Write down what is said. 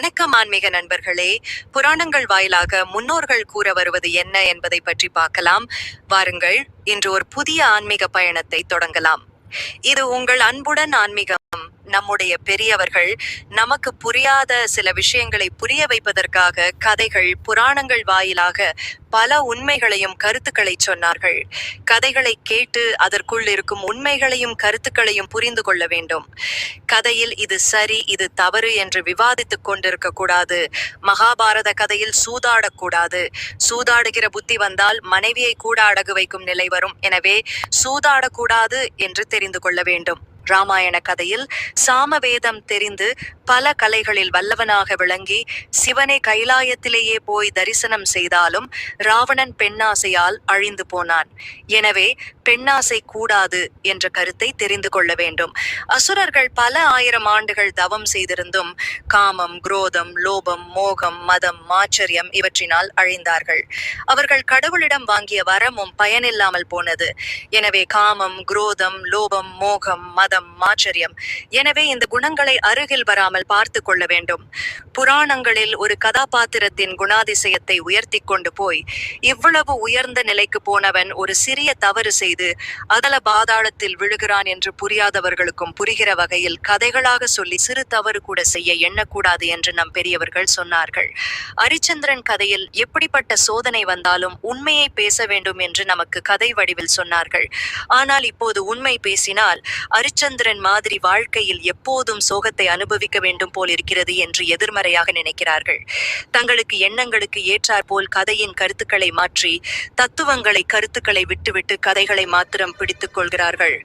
வணக்கம் ஆன்மீக நண்பர்களே. புராணங்கள் வாயிலாக முன்னோர்கள் கூற வருவது என்ன என்பதை பற்றி பார்க்கலாம். வாருங்கள், இன்று ஒரு புதிய ஆன்மீக பயணத்தை தொடங்கலாம். இது உங்கள் அன்புடன் ஆன்மீகம். நம்முடைய பெரியவர்கள் நமக்கு புரியாத சில விஷயங்களை புரிய வைப்பதற்காக கதைகள், புராணங்கள் வாயிலாக பல உண்மைகளையும் கருத்துக்களை சொன்னார்கள். கதைகளை கேட்டு அதற்குள் இருக்கும் உண்மைகளையும் கருத்துக்களையும் புரிந்து கொள்ள வேண்டும். கதையில் இது சரி, இது தவறு என்று விவாதித்துக் கொண்டிருக்க கூடாது. மகாபாரத கதையில் சூதாடக்கூடாது. சூதாடுகிற புத்தி வந்தால் மனைவியை கூட அடகு வைக்கும் நிலை வரும். எனவே சூதாடக்கூடாது என்று தெரிந்து கொள்ள வேண்டும். ராமாயண கதையில் சாமவேதம் தெரிந்து பல கலைகளில் வல்லவனாக விளங்கி சிவனை கைலாயத்திலேயே போய் தரிசனம் செய்தாலும் ராவணன் பெண்ணாசையால் அழிந்து போனான். எனவே பெண்ணாசை கூடாது என்ற கருத்தை தெரிந்து கொள்ள வேண்டும். அசுரர்கள் பல ஆயிரம் ஆண்டுகள் தவம் செய்திருந்தும் காமம், குரோதம், லோபம், மோகம், மதம், மாச்சரியம் இவற்றினால் அழிந்தார்கள். அவர்கள் கடவுளிடம் வாங்கிய வரமும் பயனில்லாமல் போனது. எனவே காமம், குரோதம், லோபம், மோகம், மதம், மாச்சரியம், எனவே இந்த குணங்களை அருகில் வராமல் பார்த்து கொள்ள வேண்டும். புராணங்களில் ஒரு கதாபாத்திரத்தின் குணாதிசயத்தை உயர்த்தி கொண்டு போய் இவ்வளவு உயர்ந்த நிலைக்கு போனவன் ஒரு சிறிய தவறு செய்து அதல பாதாளத்தில் விழுகிறான் என்று புரியாதவர்களுக்கும் புரிகிற வகையில் கதைகளாக சொல்லி சிறு தவறு கூட செய்ய எண்ணக்கூடாது என்று நம் பெரியவர்கள் சொன்னார்கள். அரிச்சந்திரன் கதையில் எப்படிப்பட்ட சோதனை வந்தாலும் உண்மையை பேச வேண்டும் என்று நமக்கு கதை வடிவில் சொன்னார்கள். ஆனால் இப்போது உண்மை பேசினால் அரிச்சந்திரன் மாதிரி வாழ்க்கையில் எப்போதும் சோகத்தை அனுபவிக்க வேண்டும் போல் இருக்கிறது என்று எதிர்மறையாக நினைக்கிறார்கள். தங்களுக்கு எண்ணங்களுக்கு ஏற்றாற்போல் கதையின் கருத்துக்களை மாற்றி கருத்துக்களை விட்டுவிட்டு கதைகளை மாத்திரம் பிடித்துக் கொள்கிறார்கள்.